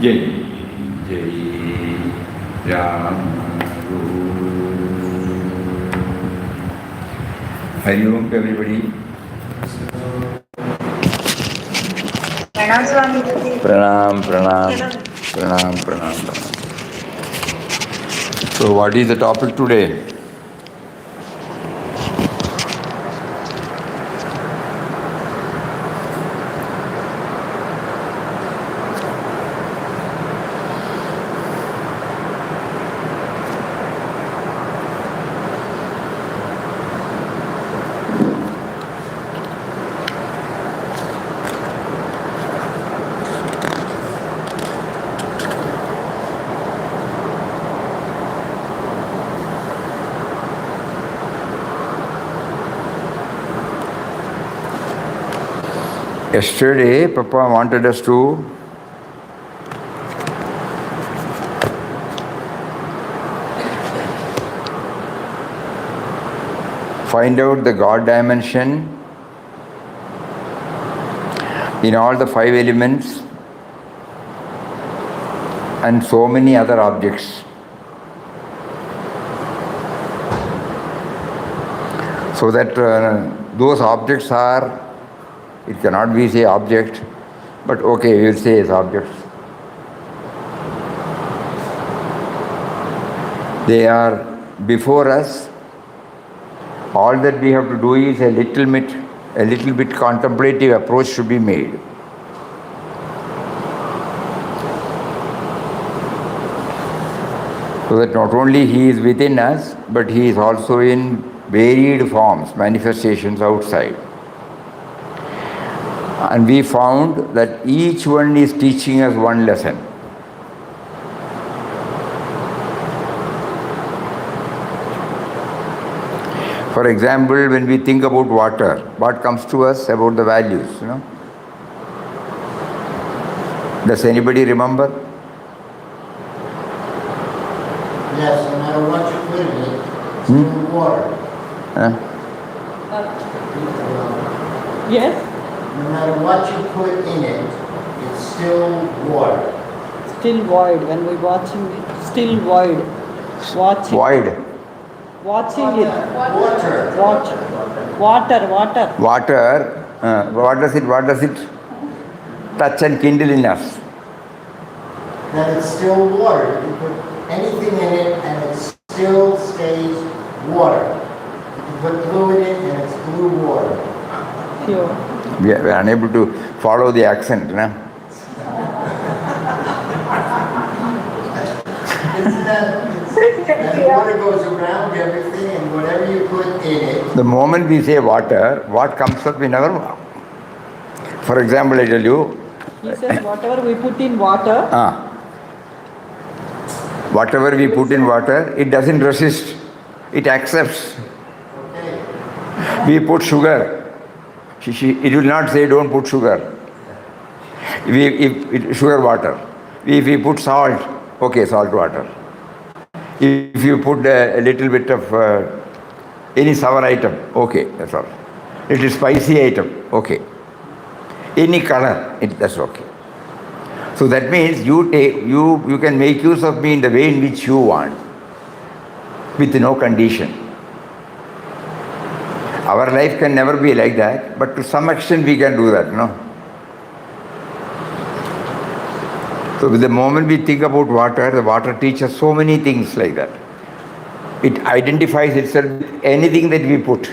Jai Jai Ram Hari Om to everybody. Pranam Swami. Pranam, pranam, pranam, pranam, pranam. So what is the topic today? Yesterday, Papa wanted us to find out the God dimension in all the 5 elements and so many other objects. So that those objects are, it cannot be say object, but okay, we will say as objects. They are before us. All that we have to do is a little bit contemplative approach should be made. So that not only He is within us, but He is also in varied forms, manifestations outside. And we found that each one is teaching us one lesson. For example, when we think about water, what comes to us about the values, Does anybody remember? Yes, no matter what you put in it, it's still water. Yes? No matter what you put in it, it's still water. Still void. When we're watching it, still void. Watching. Void. Watching it. Water. Watch. Water. Water, what does it touch and kindle in us? That it's still water. You put anything in it and it still stays water. You put blue in it and it's blue water. Pure. We are unable to follow the accent, Isn't that water goes around everything and whatever you put in it. The moment we say water, what comes up in our... For example, I tell you... He says whatever we put in water. Whatever we put in water, it doesn't resist. It accepts. Okay. We put sugar. It will not say don't put sugar. Sugar water. If we put salt, okay, salt water. If you put a little bit of any sour item, okay, that's all. Little spicy item, okay. Any color, that's okay. So that means you can make use of me in the way in which you want, with no condition. Our life can never be like that, but to some extent we can do that, So the moment we think about water, the water teaches so many things like that. It identifies itself with anything that we put.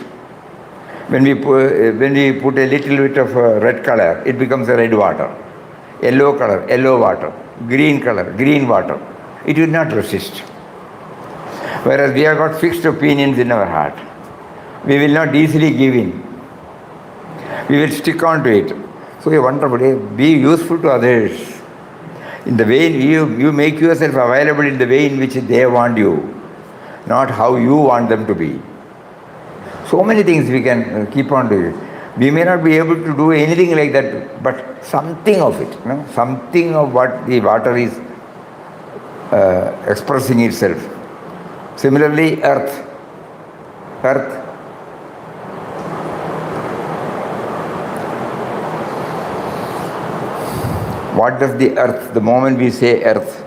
When we put a little bit of red color, it becomes a red water. Yellow color, yellow water. Green color, green water. It will not resist. Whereas we have got fixed opinions in our heart. We will not easily give in. We will stick on to it. So a wonderful day, be useful to others. In the way you make yourself available in the way in which they want you, not how you want them to be. So many things we can keep on doing. We may not be able to do anything like that, but something of it, something of what the water is expressing itself. Similarly, earth. What does the earth, the moment we say earth?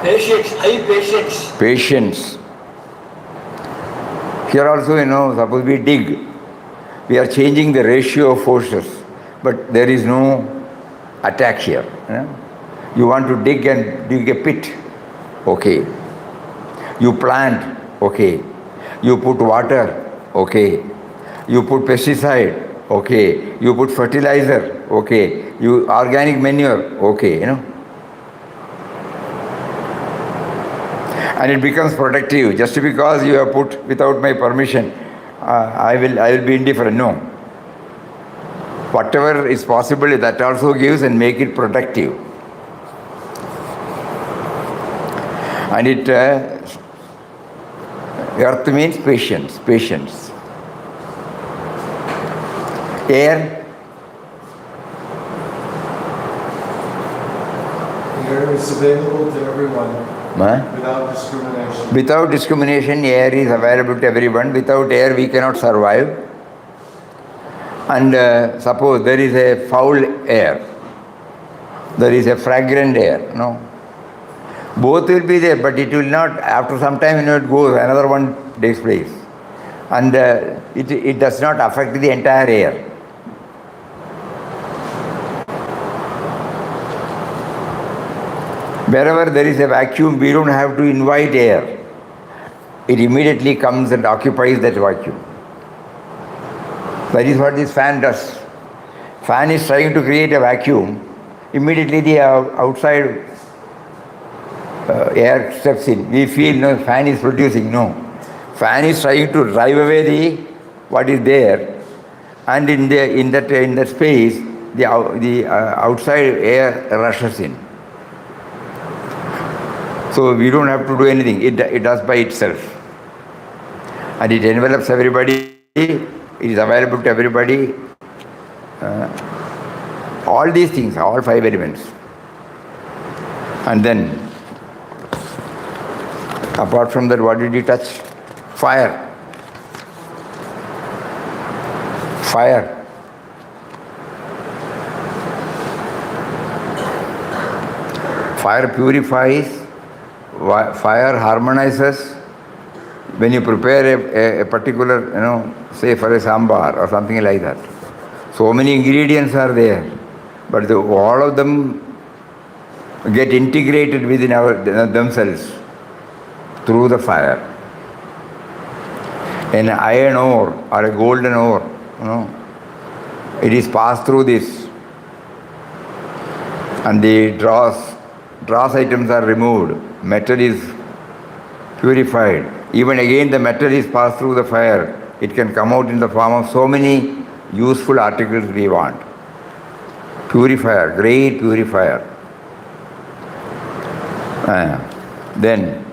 Patience, high patience. Patience. Here also, suppose we dig, we are changing the ratio of forces, but there is no attack here. You want to dig and dig a pit, okay. You plant, okay. You put water, okay. You put pesticide, okay. You put fertilizer, okay. You organic manure, okay, And it becomes protective. Just because you have put without my permission, I will be indifferent. No. Whatever is possible, that also gives and make it protective. And it earth means patience, patience. Air. Air is available to everyone. Without discrimination. Without discrimination, air is available to everyone. Without air, we cannot survive. And suppose there is a foul air, there is a fragrant air, no? Both will be there, but it will not, after some time, it goes, another one takes place. And it does not affect the entire air. Wherever there is a vacuum, we don't have to invite air. It immediately comes and occupies that vacuum. That is what this fan does. Fan is trying to create a vacuum. Immediately the outside air steps in. We feel no fan is producing. No. Fan is trying to drive away what is there, and in that space the outside air rushes in. So we don't have to do anything. It does by itself. And it envelops everybody. It is available to everybody. All these things, all 5 elements. And then, apart from that, what did you touch? Fire. Fire. Fire purifies. Fire harmonizes. When you prepare a particular, say for a sambar or something like that, so many ingredients are there, but all of them get integrated within themselves through the fire. An iron ore or a golden ore, it is passed through this, and the dross items are removed. Metal is purified. Even again the metal is passed through the fire. It can come out in the form of so many useful articles we want. Purifier, great purifier. Then,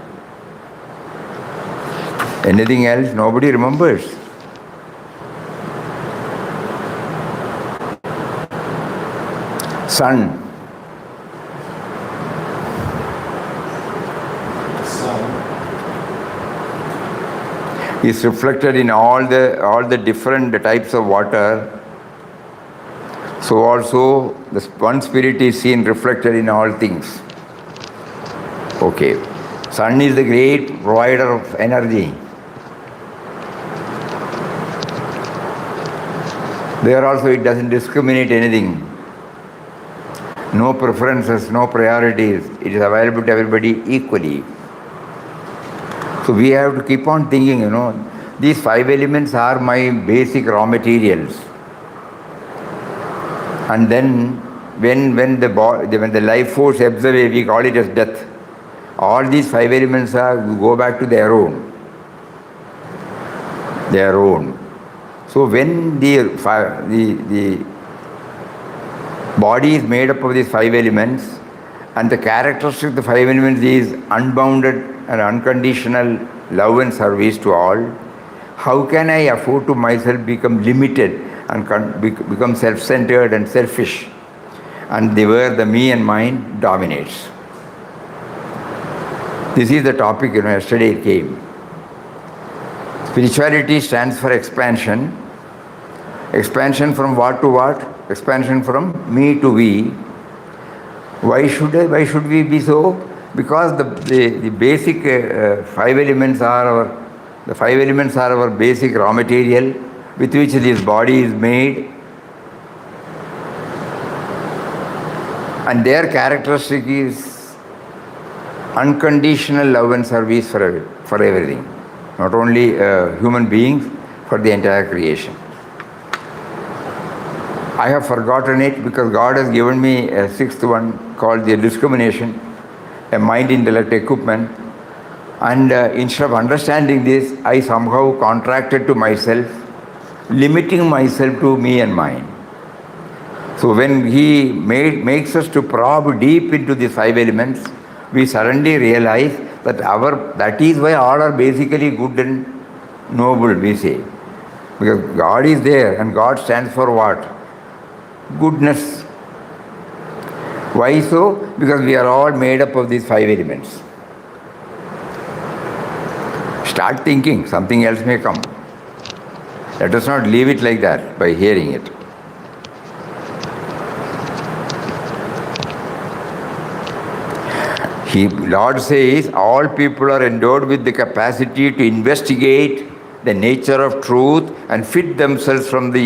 anything else? Nobody remembers. Sun. Is reflected in all the different types of water. So also the one spirit is seen reflected in all things. Okay. Sun is the great provider of energy. There also it doesn't discriminate anything. No preferences, no priorities. It is available to everybody equally. So we have to keep on thinking, these 5 elements are my basic raw materials. And then when the life force ebbs away, we call it as death. All these 5 elements go back to their own. So when the body is made up of these 5 elements, and the characteristic of the 5 elements is unbounded and unconditional love and service to all, how can I afford to myself become limited and become self-centered and selfish, and where the me and mine dominates? This is the topic, yesterday it came. Spirituality stands for expansion. Expansion from what to what? Expansion from me to we. Why should we be so? Because the basic five elements are our basic raw material with which this body is made, and their characteristic is unconditional love and service for everything, not only human beings, for the entire creation. I have forgotten it because God has given me a sixth one called the discrimination, a mind-intellect equipment. And instead of understanding this, I somehow contracted to myself, limiting myself to me and mine. So when He makes us to probe deep into the five elements, we suddenly realize that is why all are basically good and noble, we say. Because God is there, and God stands for what? Goodness. Why so? Because we are all made up of these five elements. Start thinking, something else may come. Let us not leave it like that by hearing it. Lord says, all people are endowed with the capacity to investigate the nature of truth and lift themselves from the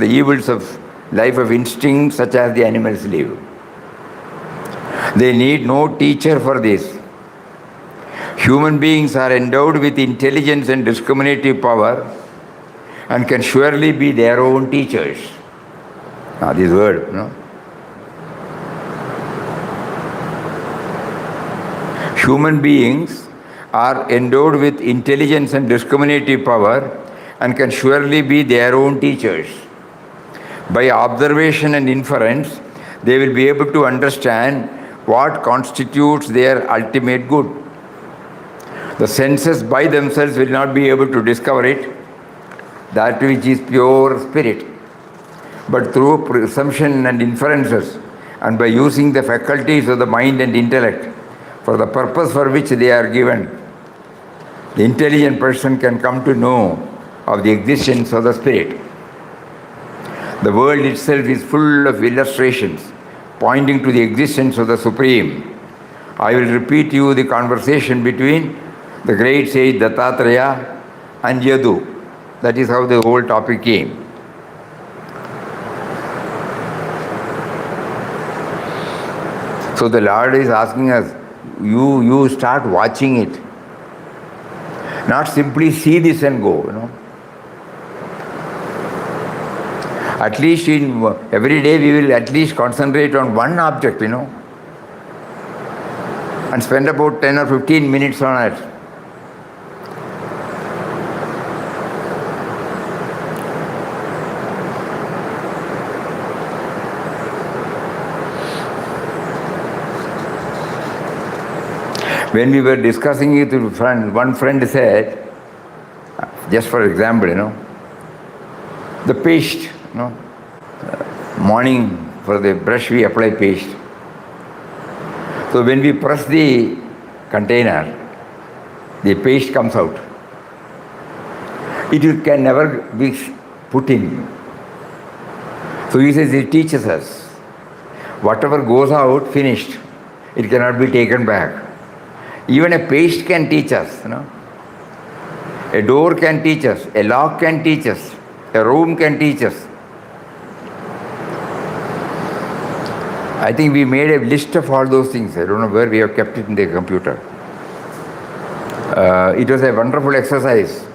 evils of life of instinct such as the animals live. They need no teacher for this. Human beings are endowed with intelligence and discriminative power and can surely be their own teachers. Now this word, no? Human beings are endowed with intelligence and discriminative power and can surely be their own teachers. By observation and inference, they will be able to understand what constitutes their ultimate good. The senses by themselves will not be able to discover it, that which is pure spirit. But through presumption and inferences, and by using the faculties of the mind and intellect for the purpose for which they are given, the intelligent person can come to know of the existence of the spirit. The world itself is full of illustrations pointing to the existence of the Supreme. I will repeat to you the conversation between the great sage Dattatreya and Yadu. That is how the whole topic came. So the Lord is asking us, you start watching it. Not simply see this and go, At least every day we will at least concentrate on one object, and spend about 10 or 15 minutes on it. When we were discussing it with one friend said, just for example, the paste, morning for the brush we apply paste. So when we press the container, the paste comes out. It can never be put in. So he says it teaches us, whatever goes out, finished, it cannot be taken back. Even a paste can teach us, A door can teach us, a lock can teach us, a room can teach us. I think we made a list of all those things. I don't know where we have kept it in the computer. It was a wonderful exercise.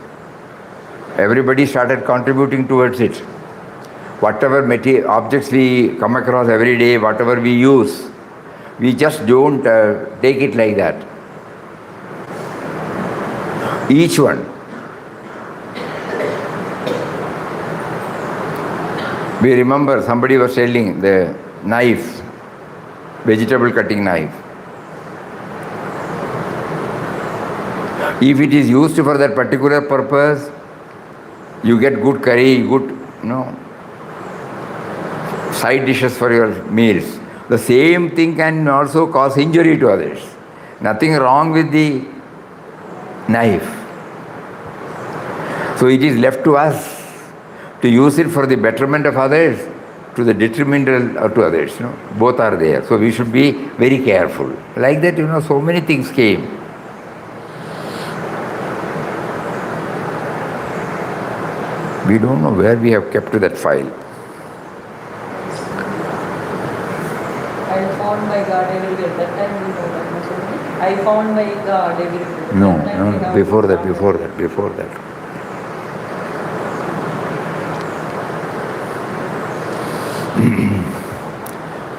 Everybody started contributing towards it. Whatever objects we come across every day, whatever we use, we just don't take it like that. Each one. We remember somebody was selling the knife, vegetable cutting knife. If it is used for that particular purpose, you get good curry, good, side dishes for your meals. The same thing can also cause injury to others. Nothing wrong with the knife. So it is left to us to use it for the betterment of others, to the detrimental to others. Both are there. So we should be very careful. Like that, so many things came. We don't know where we have kept that file. I found my God everywhere. That time we know that much only. I found my God everywhere. No, That time we no, have before to that, find before that, before that.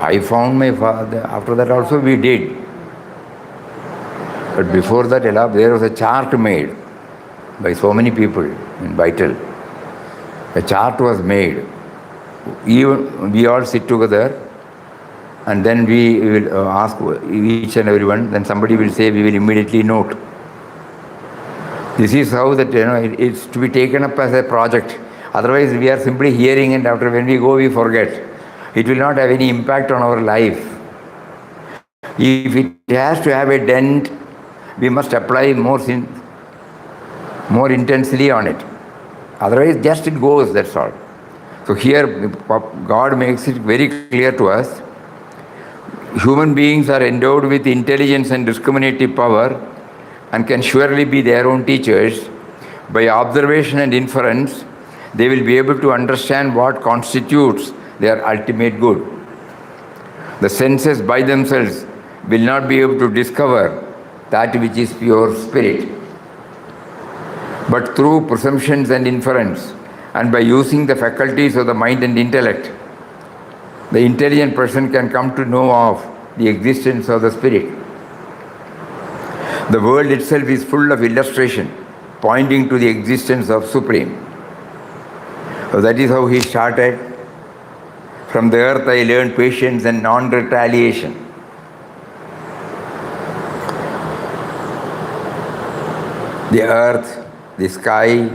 I found my father. After that also we did. But before that, there was a chart made by so many people in Vital. A chart was made. Even we all sit together, and then we will ask each and everyone, then somebody will say, we will immediately note. This is how that, it's to be taken up as a project. Otherwise, we are simply hearing, and after when we go, we forget. It will not have any impact on our life. If it has to have a dent, we must apply more intensely on it. Otherwise, just it goes, that's all. So here, God makes it very clear to us. Human beings are endowed with intelligence and discriminative power and can surely be their own teachers. By observation and inference, they will be able to understand what constitutes their ultimate good. The senses by themselves will not be able to discover that which is pure spirit. But through presumptions and inference, and by using the faculties of the mind and intellect, the intelligent person can come to know of the existence of the spirit. The world itself is full of illustration pointing to the existence of Supreme. So that is how he started. From the earth I learned patience and non-retaliation. The earth, the sky,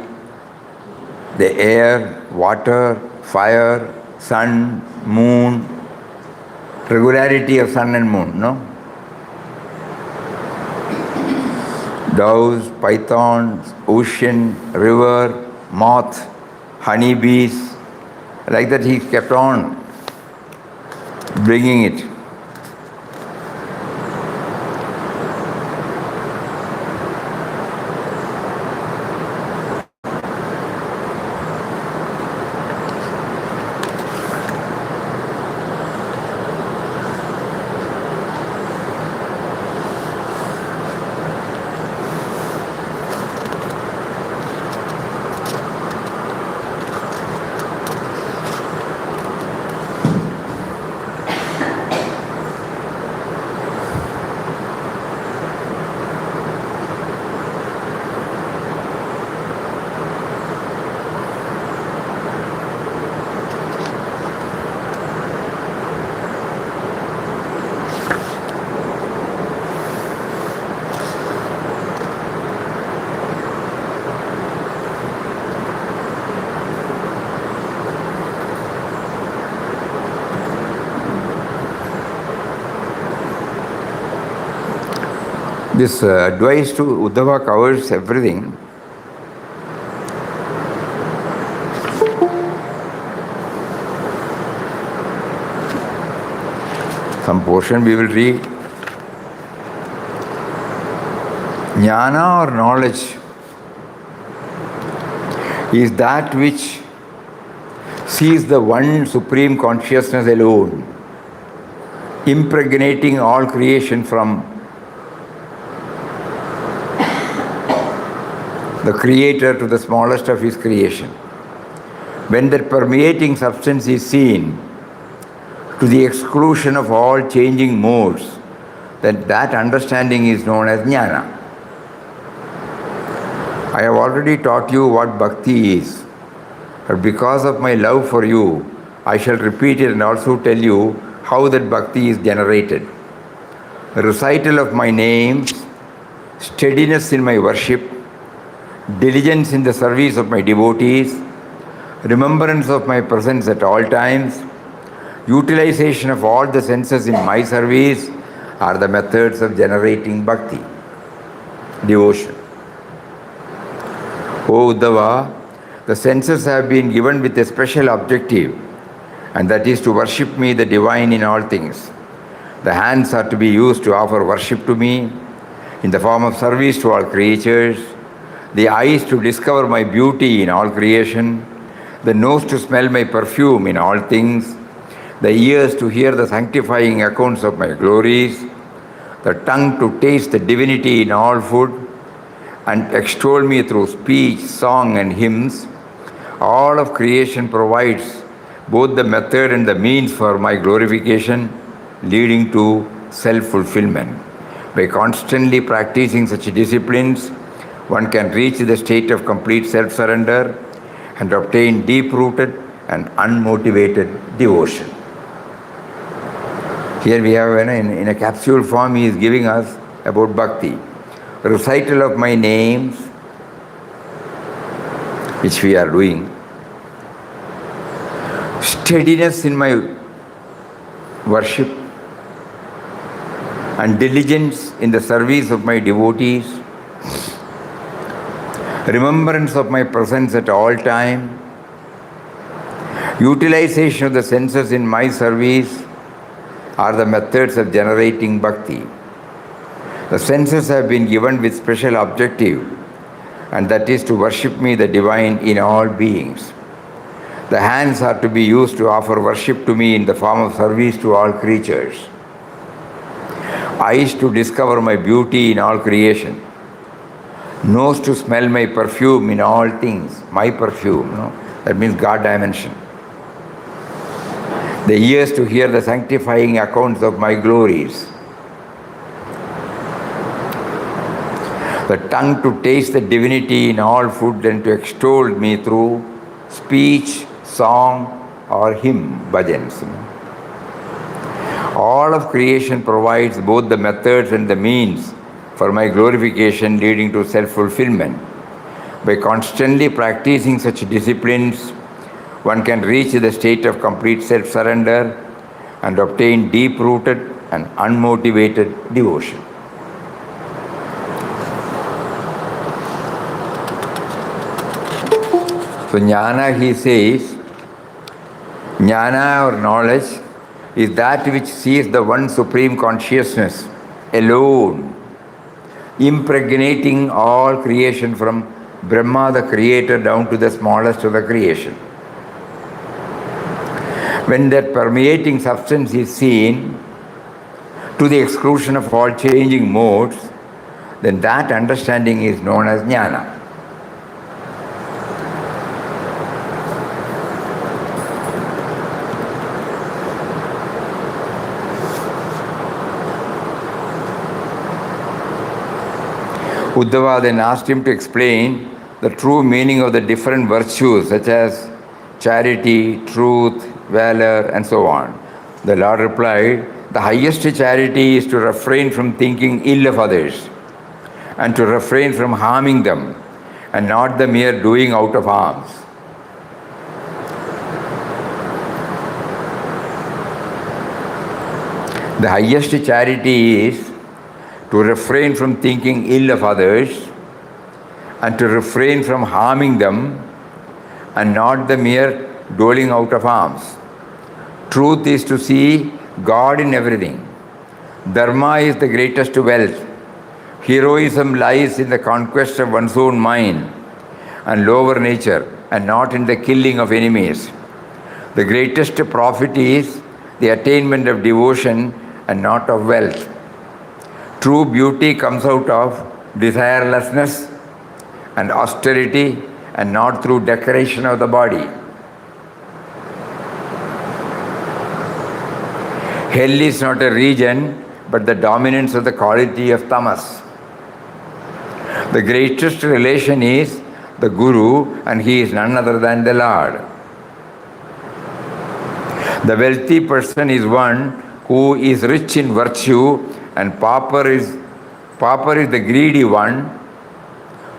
the air, water, fire, sun, moon, regularity of sun and moon, no? Doves, pythons, ocean, river, moth, honeybees, like that he kept on bringing it. This advice to Uddhava covers everything. Some portion we will read. Jnana or knowledge is that which sees the one supreme consciousness alone, impregnating all creation from the creator to the smallest of his creation. When that permeating substance is seen to the exclusion of all changing modes, then that understanding is known as jnana. I have already taught you what bhakti is, but because of my love for you, I shall repeat it and also tell you how that bhakti is generated. Recital of my names, steadiness in my worship, diligence in the service of my devotees, remembrance of my presence at all times, utilization of all the senses in my service are the methods of generating bhakti, devotion. O Uddhava, The senses have been given with a special objective, and that is to worship me, the divine, in all things. The hands are to be used to offer worship to me in the form of service to all creatures, the eyes to discover my beauty in all creation, the nose to smell my perfume in all things, the ears to hear the sanctifying accounts of my glories, the tongue to taste the divinity in all food, and extol me through speech, song, and hymns. All of creation provides both the method and the means for my glorification, leading to self-fulfillment. By constantly practicing such disciplines, one can reach the state of complete self-surrender and obtain deep-rooted and unmotivated devotion. Here we have, in a capsule form, he is giving us about bhakti. Recital of my names, which we are doing. Steadiness in my worship and diligence in the service of my devotees. Remembrance of my presence at all time. Utilization of the senses in my service are the methods of generating bhakti. The senses have been given with special objective, and that is to worship me, the divine, in all beings. The hands are to be used to offer worship to me in the form of service to all creatures. Eyes to discover my beauty in all creation. Nose to smell my perfume in all things. My perfume, that means God dimension. The ears to hear the sanctifying accounts of my glories. The tongue to taste the divinity in all food and to extol me through speech, song, or hymn, bhajans. All of creation provides both the methods and the means for my glorification, leading to self-fulfillment. By constantly practicing such disciplines, one can reach the state of complete self-surrender and obtain deep-rooted and unmotivated devotion. So jnana, he says, jnana or knowledge is that which sees the one supreme consciousness alone, impregnating all creation from Brahma the creator down to the smallest of the creation. When that permeating substance is seen to the exclusion of all changing modes, then that understanding is known as jnana. Uddhava then asked him to explain the true meaning of the different virtues such as charity, truth, valor, and so on. The Lord replied, the highest charity is to refrain from thinking ill of others and to refrain from harming them, and not the mere doing out of alms. The highest charity is to refrain from thinking ill of others and to refrain from harming them, and not the mere doling out of alms. Truth is to see God in everything. Dharma is the greatest wealth. Heroism lies in the conquest of one's own mind and lower nature, and not in the killing of enemies. The greatest profit is the attainment of devotion and not of wealth. True beauty comes out of desirelessness and austerity, and not through decoration of the body. Hell is not a region, but the dominance of the quality of tamas. The greatest relation is the Guru, and he is none other than the Lord. The wealthy person is one who is rich in virtue, and pauper is the greedy one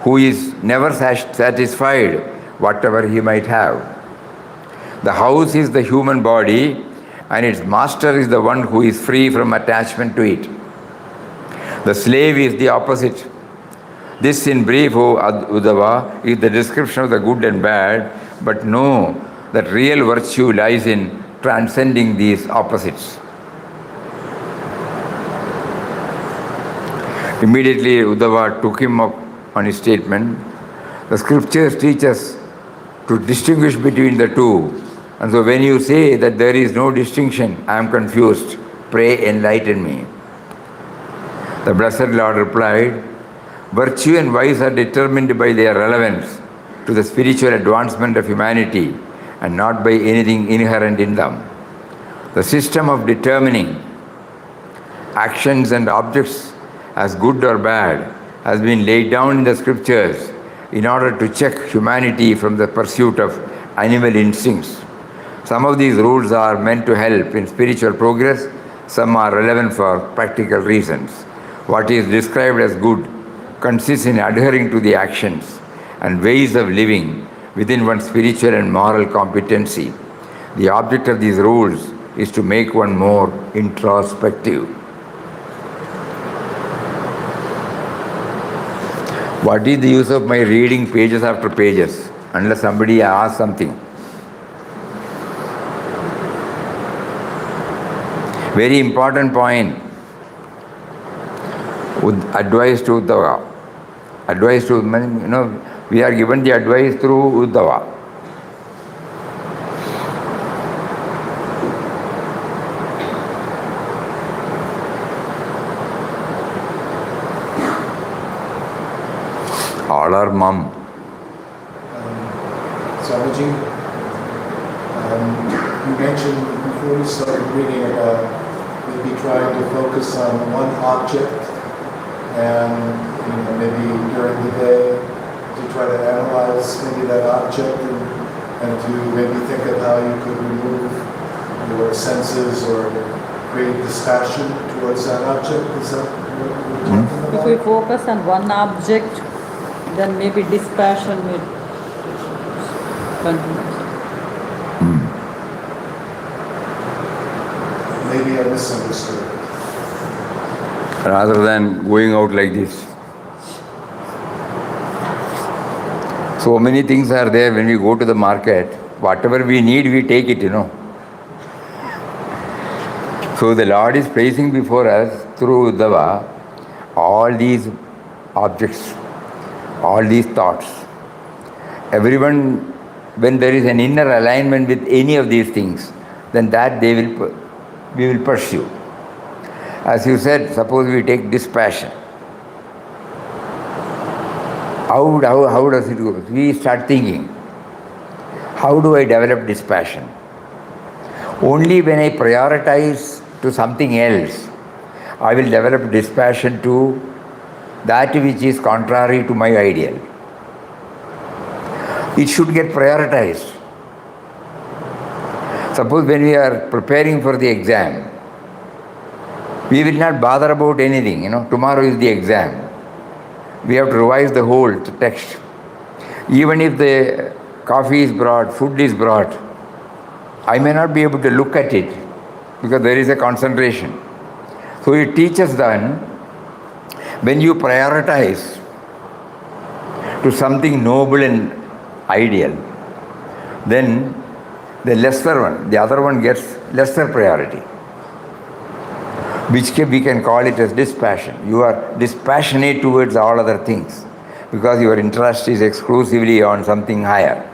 who is never satisfied whatever he might have. The house is the human body, and its master is the one who is free from attachment to it. The slave is the opposite. This, in brief, O Uddhava, is the description of the good and bad, but know that real virtue lies in transcending these opposites. Immediately, Uddhava took him up on his statement. The scriptures teach us to distinguish between the two. And so when you say that there is no distinction, I am confused. Pray, enlighten me. The Blessed Lord replied, virtue and vice are determined by their relevance to the spiritual advancement of humanity and not by anything inherent in them. The system of determining actions and objects as good or bad has been laid down in the scriptures in order to check humanity from the pursuit of animal instincts. Some of these rules are meant to help in spiritual progress, some are relevant for practical reasons. What is described as good consists in adhering to the actions and ways of living within one's spiritual and moral competency. The object of these rules is to make one more introspective. What is the use of my reading pages after pages unless somebody asks something? Very important point. Advice to Uddhava. Advice to, we are given the advice through Uddhava. All are mum. Swamiji, you mentioned before we started reading about maybe trying to focus on one object and maybe during the day to try to analyze maybe that object and to maybe think of how you could remove your senses or create dispassion towards that object. Is that what you're talking about? If we focus on one object, then maybe dispassion will continue. Maybe I misunderstood. Rather than going out like this. So many things are there when we go to the market. Whatever we need, we take it, So the Lord is placing before us through Uddhava all these objects, all these thoughts. Everyone, when there is an inner alignment with any of these things, then that we will pursue. As you said, suppose we take dispassion. How does it go? We start thinking, how do I develop dispassion? Only when I prioritize to something else, I will develop dispassion to that which is contrary to my ideal. It should get prioritized. Suppose when we are preparing for the exam, we will not bother about anything, tomorrow is the exam. We have to revise the whole text. Even if the coffee is brought, food is brought, I may not be able to look at it because there is a concentration. So it teaches then, when you prioritize to something noble and ideal, then the lesser one, the other one gets lesser priority, which we can call it as dispassion. You are dispassionate towards all other things because your interest is exclusively on something higher.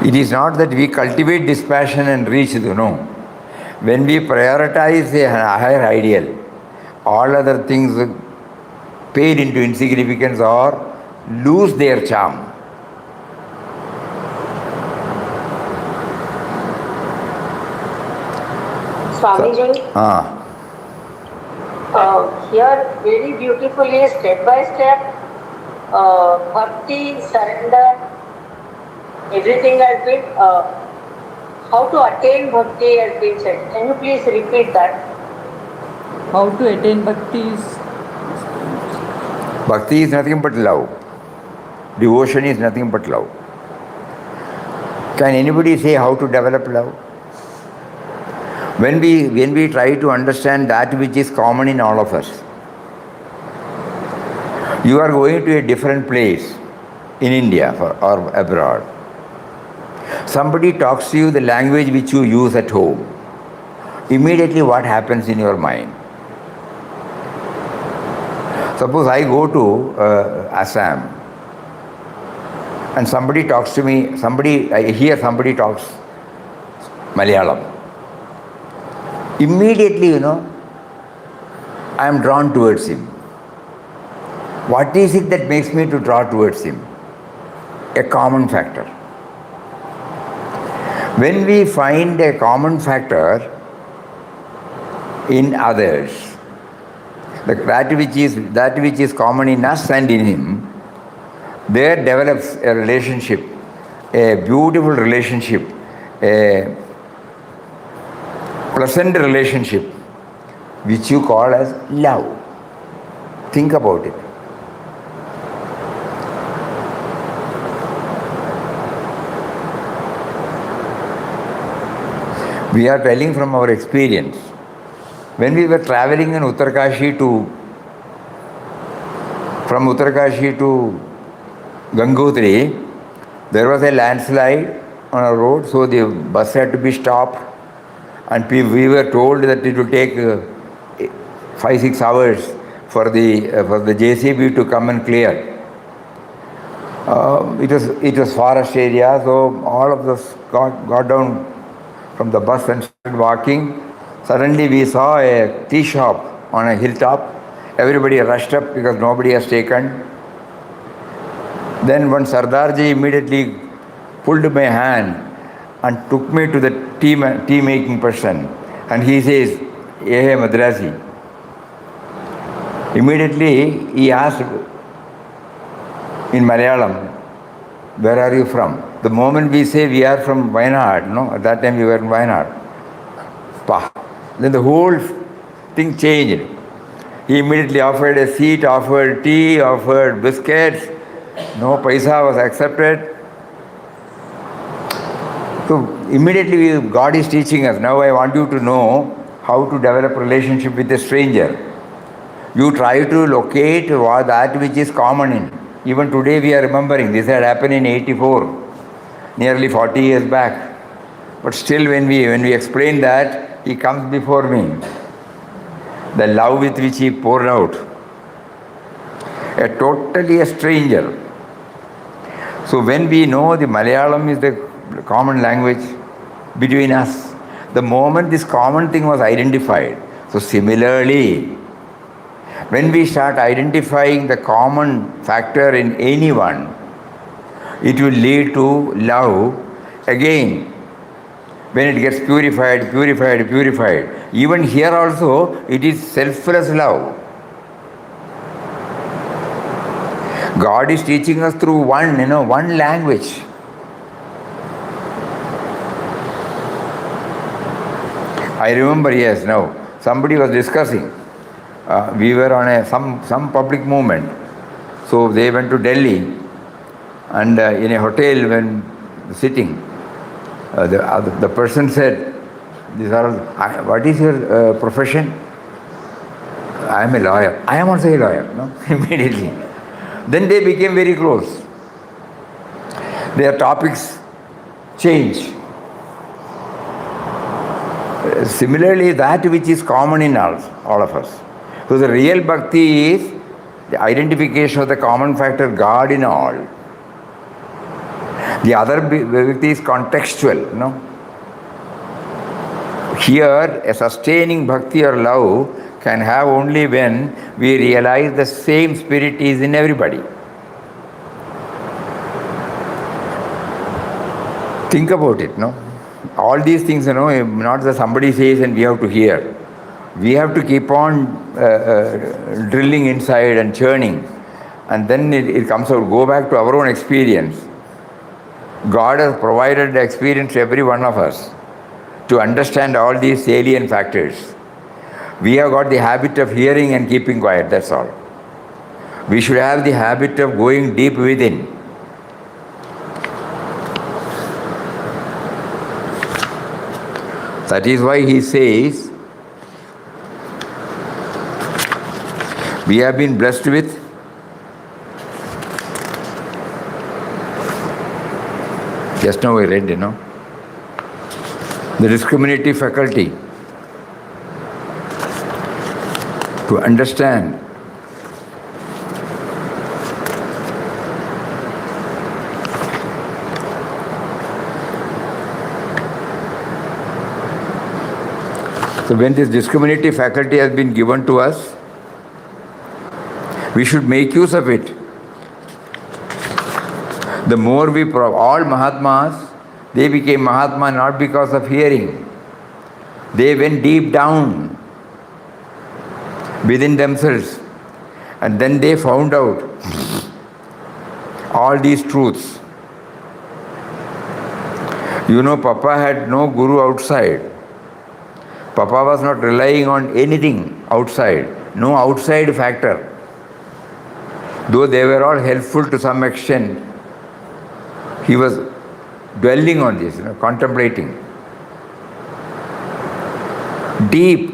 It is not that we cultivate dispassion and reach no. When we prioritize a higher ideal, all other things fade into insignificance or lose their charm. Swamiji, here very beautifully, step by step, bhakti, surrender, everything has been, how to attain bhakti has been said. Can you please repeat that? How to attain bhakti is? Bhakti is nothing but love. Devotion is nothing but love. Can anybody say how to develop love? When we try to understand that which is common in all of us, You are going to a different place in India or abroad. Somebody talks to you the language which you use at home. Immediately what happens in your mind? Suppose I go to Assam and somebody talks to me, I hear somebody talks Malayalam. Immediately, I am drawn towards him. What is it that makes me to draw towards him? A common factor. When we find a common factor in others, that which is common in us and in him, there develops a relationship, a beautiful relationship, a pleasant relationship, which you call as love. Think about it. We are telling from our experience. When we were traveling in from Uttarkashi to Gangotri, there was a landslide on a road, so the bus had to be stopped, and we were told that it will take 5-6 hours for the JCB to come and clear. It was forest area, so all of us got down from the bus and started walking. Suddenly we saw a tea shop on a hilltop. Everybody rushed up because nobody has taken. Then one Sardarji immediately pulled my hand and took me to the tea making person. And he says, "Hey Madrasi." Immediately he asked in Malayalam, "Where are you from?" The moment we say we are from Wayanad, at that time we were in Wayanad. Then the whole thing changed. He immediately offered a seat, offered tea, offered biscuits. No paisa was accepted. So immediately God is teaching us. Now I want you to know how to develop relationship with a stranger. You try to locate that which is common in. Even today we are remembering. This had happened in 84, nearly 40 years back. But still when we explain that, he comes before me. The love with which he poured out. Totally a stranger. So when we know the Malayalam is the common language between us, the moment this common thing was identified, so similarly, when we start identifying the common factor in anyone, it will lead to love again. When it gets purified. Even here also, it is selfless love. God is teaching us through one language. I remember, somebody was discussing. We were on some public movement. So they went to Delhi, and in a hotel when sitting, the person said, "What is your profession?" "I am a lawyer." "I am also a lawyer." Immediately. Then they became very close. Their topics changed. Similarly, that which is common in all of us. So the real bhakti is the identification of the common factor, God in all. The other bhakti is contextual, Here, a sustaining bhakti or love can have only when we realize the same spirit is in everybody. Think about it, All these things, not that somebody says and we have to hear. We have to keep on drilling inside and churning. And then it comes out, go back to our own experience. God has provided the experience to every one of us to understand all these salient factors. We have got the habit of hearing and keeping quiet, that's all. We should have the habit of going deep within. That is why he says, we have been blessed with Just now I read, the discriminative faculty to understand so when this discriminative faculty has been given to us, we should make use of it. The more we all Mahatmas, they became Mahatma not because of hearing. They went deep down within themselves, and then they found out all these truths. Papa had no guru outside. Papa was not relying on anything outside, no outside factor. Though they were all helpful to some extent, he was dwelling on this, contemplating. Deep.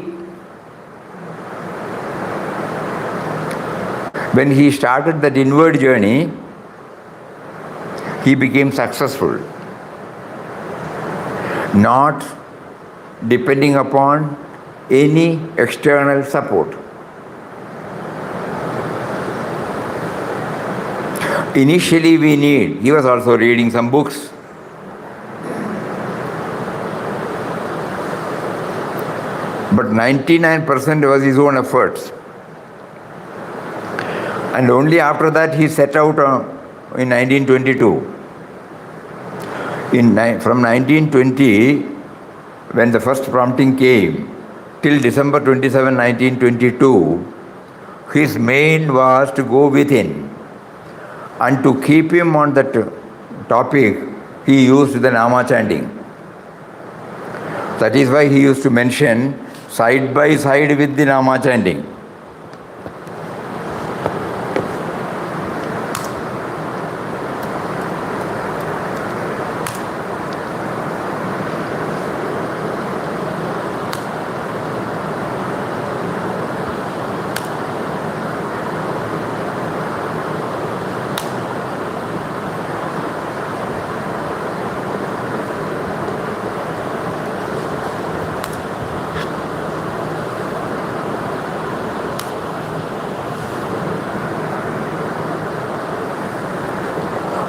When he started that inward journey, he became successful. Not depending upon any external support. Initially he was also reading some books. But 99% was his own efforts. And only after that he set out in 1922. From 1920, when the first prompting came, till December 27, 1922, his main was to go within. And to keep him on that topic, he used the Nama chanting. That is why he used to mention side by side with the Nama chanting.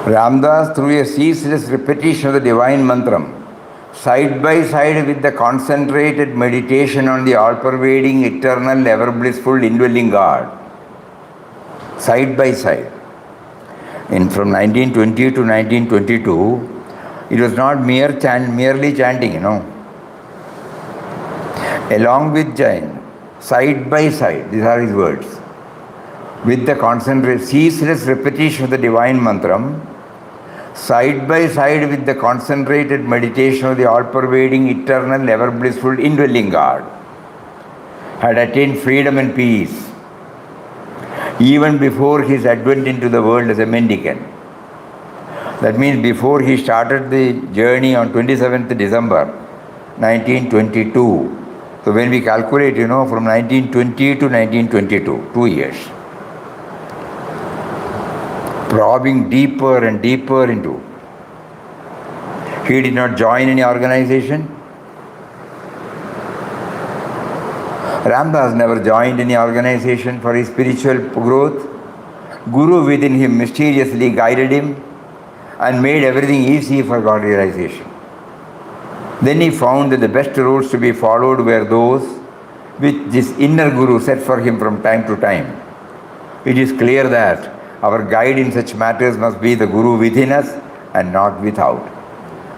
Ramdas, through a ceaseless repetition of the divine mantram, side by side with the concentrated meditation on the all-pervading, eternal, ever-blissful, indwelling God, side by side. And from 1920 to 1922, it was not merely chanting, Along with Jain, side by side, these are his words, with the ceaseless repetition of the divine mantram, side by side with the concentrated meditation of the all-pervading, eternal, ever-blissful, indwelling God, had attained freedom and peace, even before his advent into the world as a mendicant. That means before he started the journey on 27th December 1922. So when we calculate, from 1920 to 1922, 2 years. Probing deeper and deeper into. He did not join any organization. Ramdas never joined any organization for his spiritual growth. Guru within him mysteriously guided him and made everything easy for God realization. Then he found that the best roads to be followed were those which this inner Guru set for him from time to time. It is clear that our guide in such matters must be the Guru within us and not without.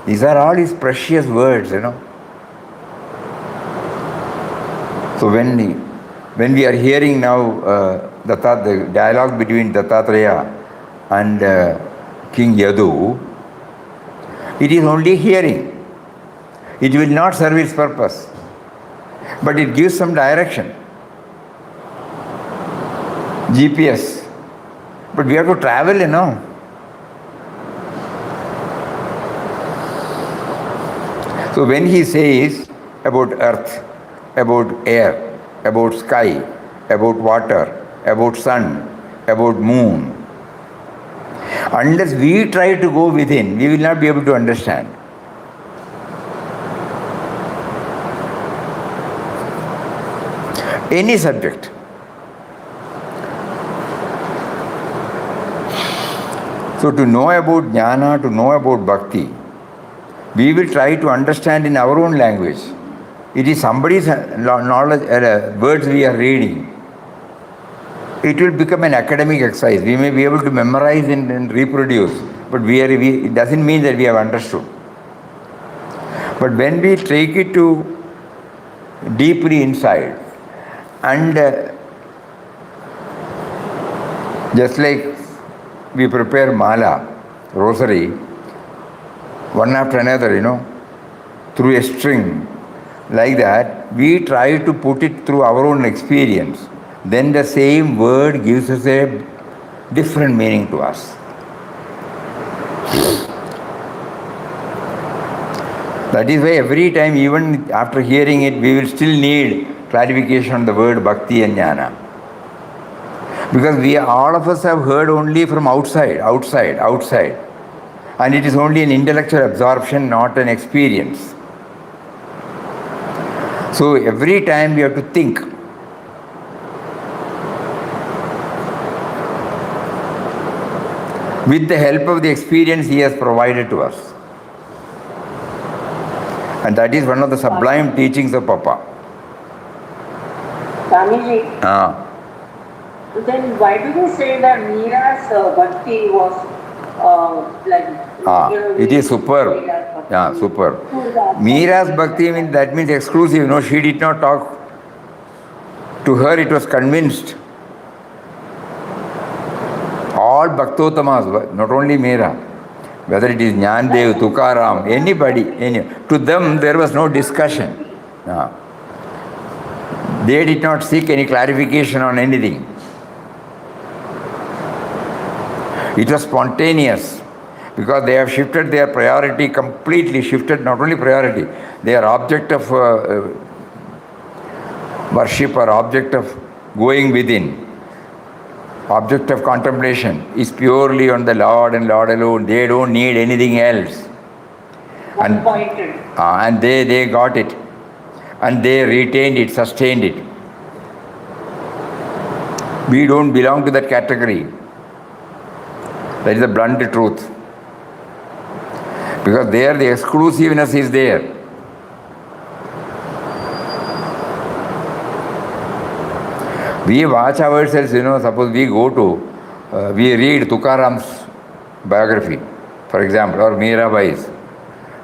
These are all his precious words, So when we are hearing now the dialogue between Dattatreya and King Yadu, it is only hearing. It will not serve its purpose, but it gives some direction. GPS. But we have to travel, So when he says about earth, about air, about sky, about water, about sun, about moon, Unless we try to go within, we will not be able to understand. Any subject. So to know about jnana, to know about bhakti, we will try to understand in our own language. It is somebody's knowledge, words we are reading. It will become an academic exercise. We may be able to memorize and reproduce, but it doesn't mean that we have understood. But when we take it to deeply inside, and just like we prepare mala, rosary, one after another, through a string, like that, we try to put it through our own experience. Then the same word gives us a different meaning to us. That is why every time, even after hearing it, we will still need clarification on the word bhakti and jnana. Because all of us have heard only from outside. And it is only an intellectual absorption, not an experience. So every time we have to think. With the help of the experience he has provided to us. And that is one of the sublime teachings of Papa. Swamiji, then why do you say that Meera's bhakti was it is superb. Yeah, superb. Meera's bhakti means exclusive. She did not talk. To her it was convinced. All Bhaktotamas, not only Meera, whether it is Jnandev, Tukaram, anybody, to them there was no discussion. They did not seek any clarification on anything. It was spontaneous because they have shifted their priority, completely shifted, not only priority, their object of worship or object of going within. Object of contemplation is purely on the Lord and Lord alone. They don't need anything else. And they got it. And they retained it, sustained it. We don't belong to that category. That is the blunt truth. Because there the exclusiveness is there. We watch ourselves, suppose we go to, we read Tukaram's biography, for example, or Meerabai's.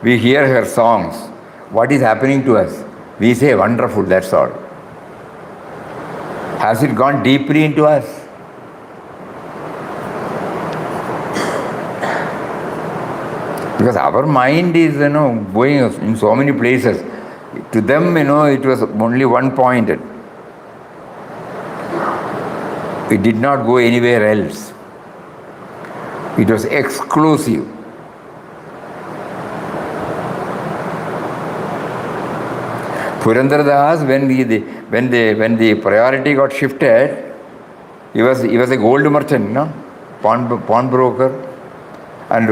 We hear her songs. What is happening to us? We say, wonderful, that's all. Has it gone deeply into us? Because our mind is, going in so many places. To them, it was only one point. It did not go anywhere else. It was exclusive. Purandardas, when the priority got shifted, he was a gold merchant, pawnbroker, and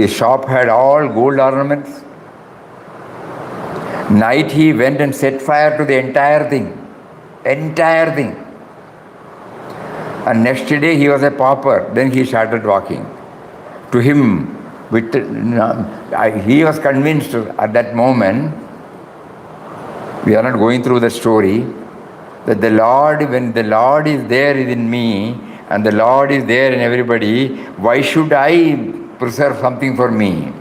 his shop had all gold ornaments. Night he went and set fire to the entire thing. And next day he was a pauper. Then he started walking. To him, he was convinced at that moment, we are not going through the story, that the Lord, when the Lord is there in me and the Lord is there in everybody, why should I preserve something for me?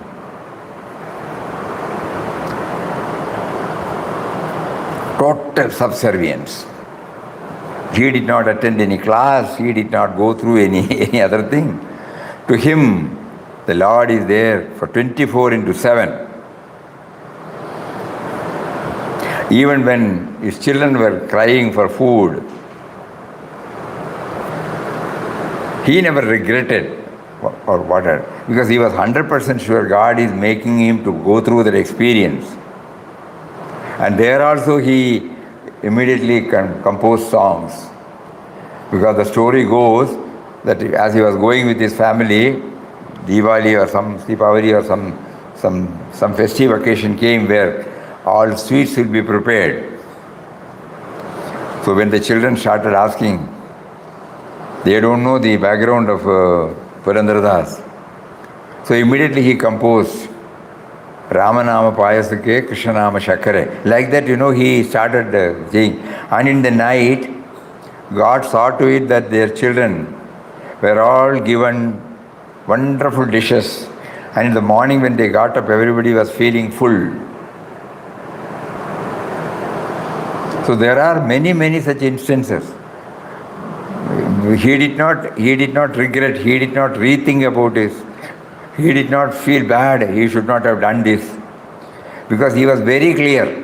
Total subservience. He did not attend any class, he did not go through any other thing. To him, the Lord is there for 24/7. Even when his children were crying for food, he never regretted or whatever, because he was 100% sure God is making him to go through that experience. And there also he immediately composed songs. Because the story goes, that as he was going with his family, Diwali or some Deepavali or some festive occasion came where all sweets will be prepared. So when the children started asking, they don't know the background of Purandradas. So immediately he composed Ramanama Payasake, Krishnanama Shakare. Like that, he started saying. And in the night, God saw to it that their children were all given wonderful dishes. And in the morning when they got up, everybody was feeling full. So there are many, many such instances. He did not regret, he did not rethink about this. He did not feel bad, he should not have done this. Because he was very clear.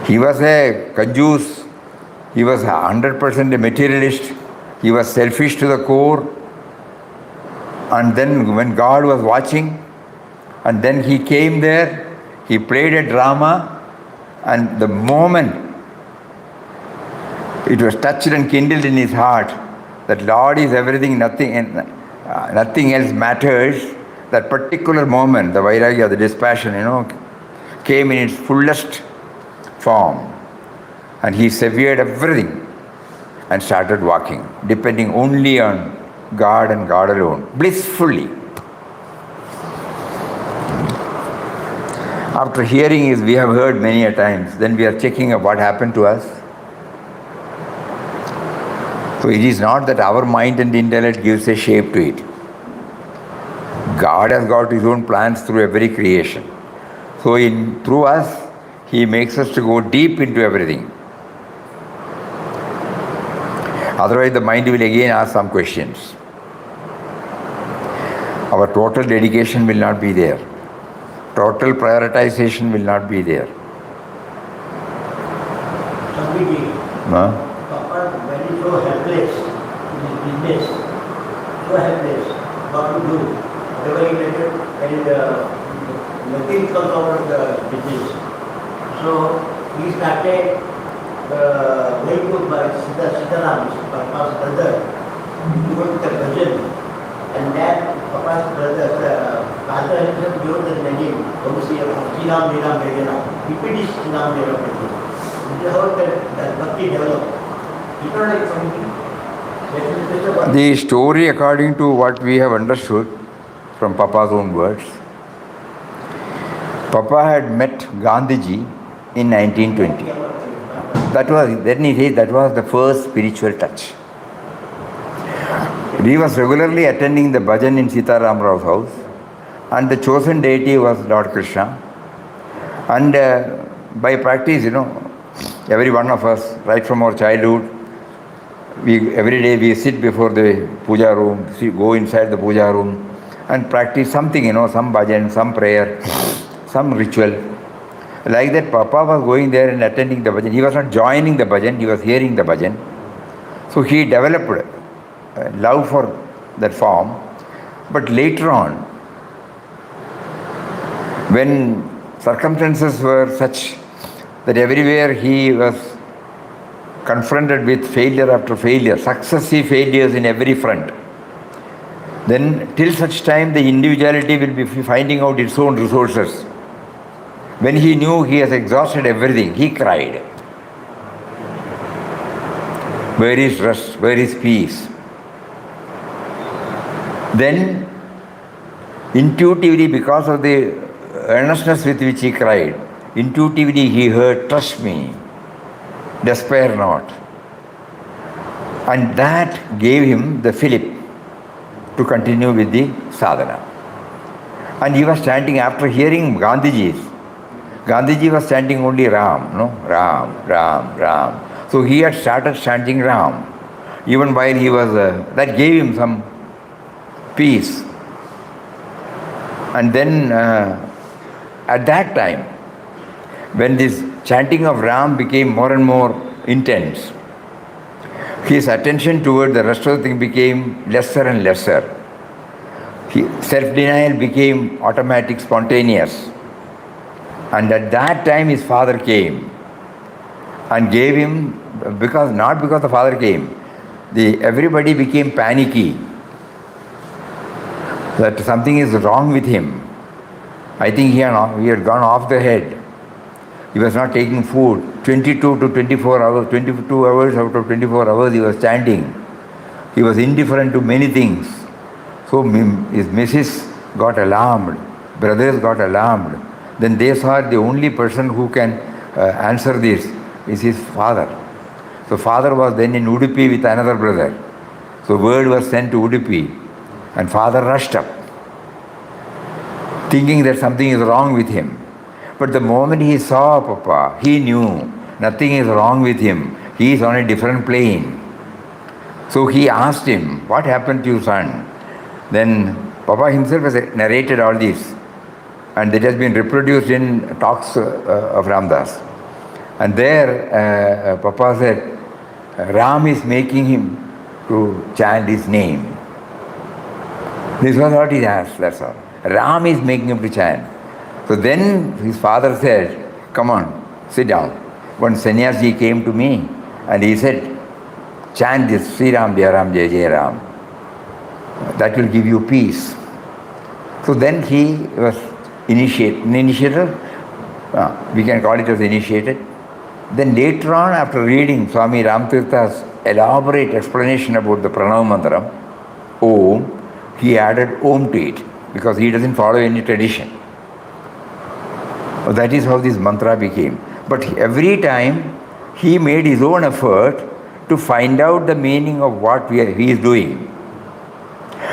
He was a conjuice, he was 100% a materialist, he was selfish to the core. And then when God was watching, and then he came there, he played a drama, and the moment it was touched and kindled in his heart that Lord is everything, nothing else matters, that particular moment, the Vairagya, the dispassion, came in its fullest form. And he severed everything and started walking, depending only on God and God alone, blissfully. After hearing this, we have heard many a times, then we are checking up what happened to us. So it is not that our mind and intellect gives a shape to it. God has got his own plans through every creation. So through us, he makes us to go deep into everything. Otherwise the mind will again ask some questions. Our total dedication will not be there. Total prioritization will not be there. Swamiji, Papa very so helpless in his business, so helpless, what to do. Whatever he did, and nothing comes out of the business. So he started going to Sitaram, Papa's brother, to go to the bhajan. And that Papa's brother, father himself gave the name, Sinam Meram Vedana. Repeat is Sinam Meram Vedana. This is how that bhakti developed. You know like something? The story, according to what we have understood from Papa's own words, Papa had met Gandhiji in 1920. Then he says that was the first spiritual touch. He was regularly attending the bhajan in Sita Ram Rao's house, and the chosen deity was Lord Krishna. And by practice, every one of us, right from our childhood, every day we sit before the puja room, go inside the puja room and practice something, some bhajan, some prayer, some ritual. Like that, Papa was going there and attending the bhajan. He was not joining the bhajan, he was hearing the bhajan. So he developed love for that form. But later on, when circumstances were such that everywhere he was confronted with failure after failure, successive failures in every front, then till such time the individuality will be finding out its own resources. When he knew he has exhausted everything, he cried. Where is rest? Where is peace? Then, intuitively, because of the earnestness with which he cried, intuitively he heard, trust me, despair not. And that gave him the fillip to continue with the sadhana. And he was chanting after hearing Gandhiji was chanting only Ram, Ram, Ram, Ram. So he had started chanting Ram. Even while he was, that gave him some peace. And then at that time, when this chanting of Ram became more and more intense, his attention toward the rest of the thing became lesser and lesser. Self-denial became automatic, spontaneous. And at that time his father came and gave him, not because the father came, everybody became panicky that something is wrong with him. I think he had gone off the head. He was not taking food. 22 to 24 hours, 22 hours out of 24 hours he was standing. He was indifferent to many things. So his missus got alarmed. Brothers got alarmed. Then they saw the only person who can answer this is his father. So father was then in Udupi with another brother. So word was sent to Udupi and father rushed up, thinking that something is wrong with him. But the moment he saw Papa, he knew nothing is wrong with him. He is on a different plane. So he asked him, what happened to you, son? Then Papa himself has narrated all this. And it has been reproduced in talks of Ramdas. And there Papa said, Ram is making him to chant his name. This was what he asked, that's all. Ram is making him to chant. So then his father said, come on, sit down. One sannyasi came to me and he said, chant this, Sri Ram, Jai Ram, Jai Jai Ram. That will give you peace. So then he was initiated, we can call it as initiated. Then later on, after reading Swami Ramtirtha's elaborate explanation about the Pranava Mantra, Om, he added Om to it because he doesn't follow any tradition. That is how this mantra became. But every time he made his own effort to find out the meaning of what he is doing.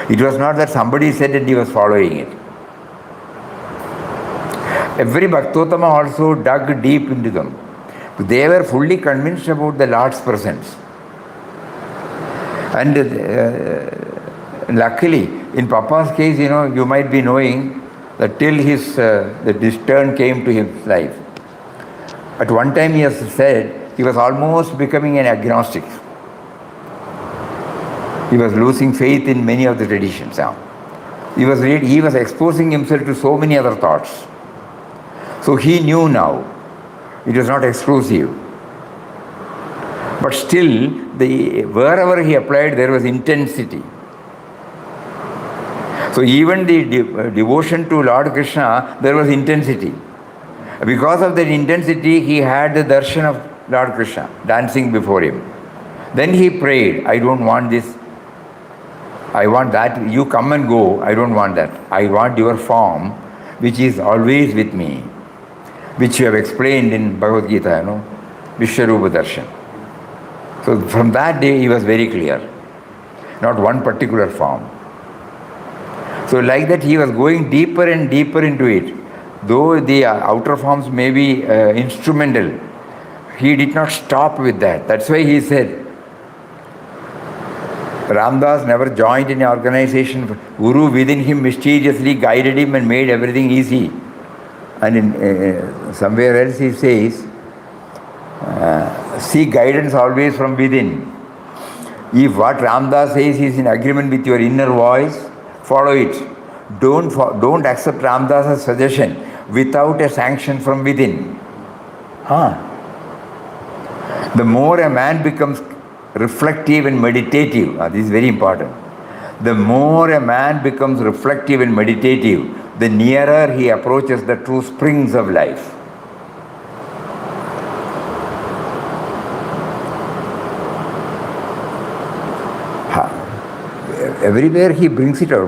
It was not that somebody said and he was following it. Every Bhaktottama also dug deep into them. They were fully convinced about the Lord's presence. And luckily, in Papa's case, you might be knowing that till this turn came to his life. At one time he has said he was almost becoming an agnostic. He was losing faith in many of the traditions now. He was exposing himself to so many other thoughts. So he knew now it was not exclusive. But still, wherever he applied, there was intensity. So even the devotion to Lord Krishna, there was intensity. Because of that intensity, he had the darshan of Lord Krishna dancing before him. Then he prayed, I don't want this. I want that. You come and go. I don't want that. I want your form, which is always with me, which you have explained in Bhagavad Gita, Vishwarupa Darshan. So from that day, he was very clear. Not one particular form. So like that, he was going deeper and deeper into it. Though the outer forms may be instrumental, he did not stop with that. That's why he said, Ramdas never joined in an organization. Guru within him mysteriously guided him and made everything easy. And in somewhere else he says, seek guidance always from within. If what Ramdas says is in agreement with your inner voice, follow it. Don't accept Ramdas' suggestion without a sanction from within. The more a man becomes reflective and meditative, this is very important. The more a man becomes reflective and meditative, the nearer he approaches the true springs of life. Everywhere he brings it out,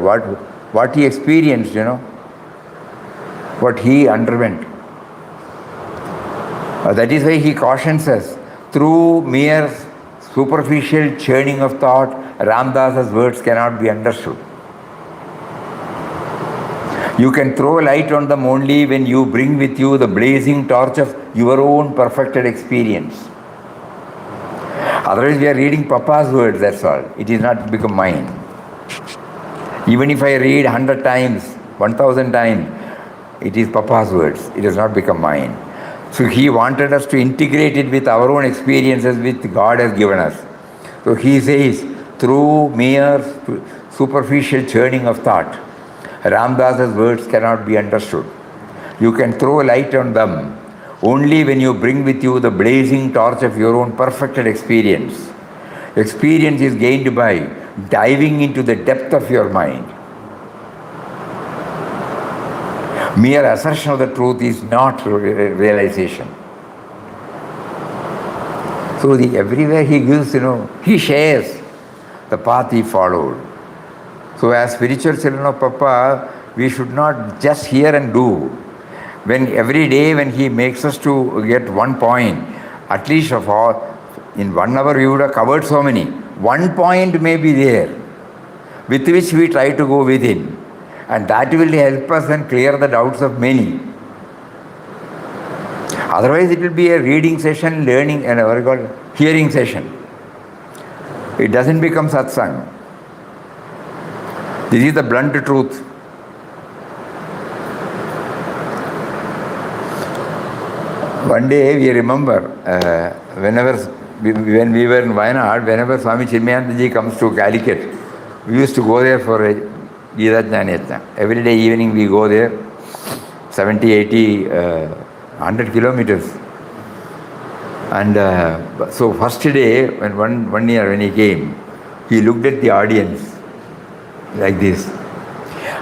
what he experienced, what he underwent. That is why he cautions us, through mere superficial churning of thought, Ramdas's words cannot be understood. You can throw light on them only when you bring with you the blazing torch of your own perfected experience. Otherwise, we are reading Papa's words, that's all. It is not become mine. Even if I read 100 times, 1000 times, it is Papa's words. It has not become mine. So he wanted us to integrate it with our own experiences which God has given us. So he says, through mere superficial churning of thought, Ramdas's words cannot be understood. You can throw light on them only when you bring with you the blazing torch of your own perfected experience. Experience is gained by diving into the depth of your mind. Mere assertion of the truth is not realization. So everywhere he gives, he shares the path he followed. So as spiritual children of Papa, we should not just hear and do. When every day when he makes us to get one point, at least of all, in 1 hour we would have covered so many. One point may be there, with which we try to go within. And that will help us and clear the doubts of many. Otherwise it will be a reading session, learning, and what you call hearing session. It doesn't become satsang. This is the blunt truth. One day we remember, when we were in Wayanad, whenever Swami Chinmayanandaji comes to Calicut, we used to go there for a Gita Jnana. Every day evening we go there, 70, 80, 100 kilometers. And so first day, when one year when he came, he looked at the audience like this.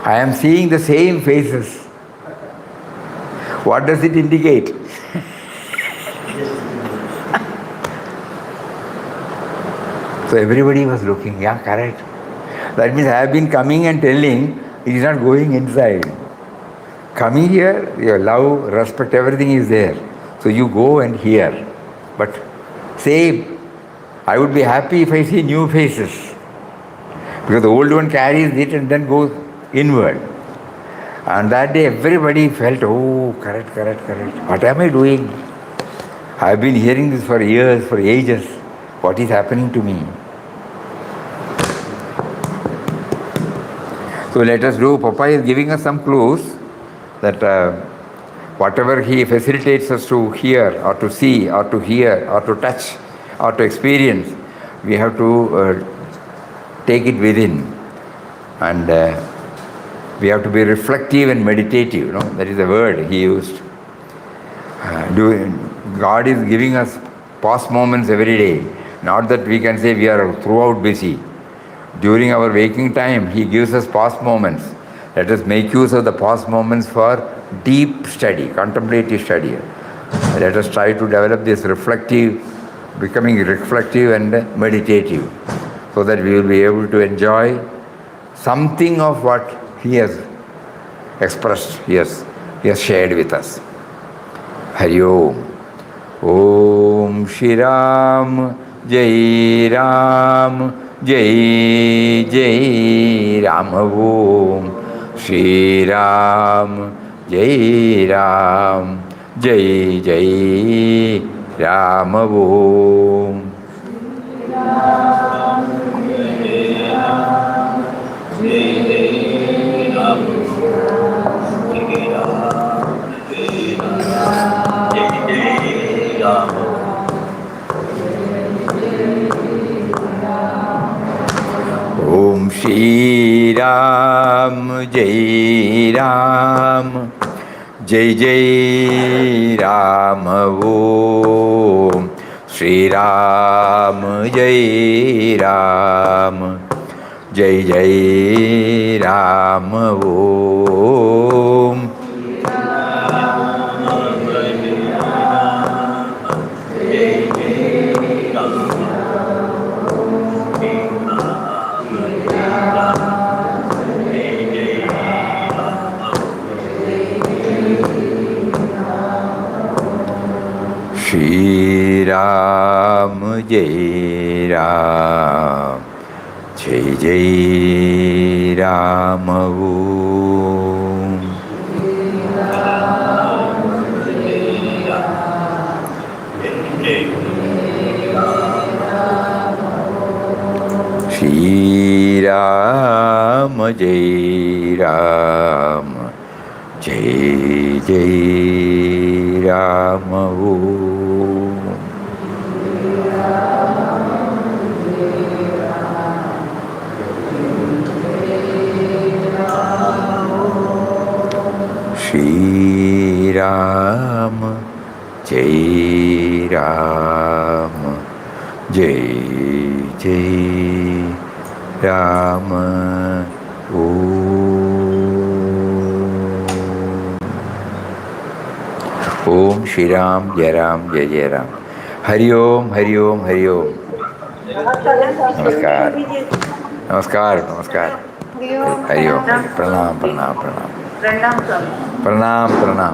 I am seeing the same faces. What does it indicate? So everybody was looking, yeah, correct. That means I have been coming and telling, it is not going inside. Coming here, your love, respect, everything is there. So you go and hear. But say, I would be happy if I see new faces. Because the old one carries it and then goes inward. And that day everybody felt, oh, correct. What am I doing? I have been hearing this for years, for ages. What is happening to me? So let us do. Papa is giving us some clues that whatever he facilitates us to hear or to see or to hear or to touch or to experience, we have to take it within. And we have to be reflective and meditative. That is the word he used. God is giving us pause moments every day. Not that we can say we are throughout busy. During our waking time, he gives us pause moments. Let us make use of the pause moments for deep study, contemplative study. Let us try to develop this becoming reflective and meditative, so that we will be able to enjoy something of what he has expressed, he has shared with us. Hari Om. Om Shri Ram, Jai Ram, Jai Jai Ram. Om Shri Ram, Jai Ram, Jai Jai Ram. Om Om Shri Ram, Jai Ram, Jai Jai Ram. Om Shri Ram, Jai Ram, Jai Jai Ram. Om Shri Ram, Jai Ram, Jai Jai Ram. Om Shri Ram, Jai Ram, Jai Jai Ram. Om Shri Ram, Jai Ram, Jai जय राम ओम श्री राम जय जय राम। हरि ओम हरि ओम हरि ओम। नमस्कार नमस्कार नमस्कार। हरि ओम प्रणाम प्रणाम प्रणाम प्रणाम स्वामी। प्रणाम प्रणाम।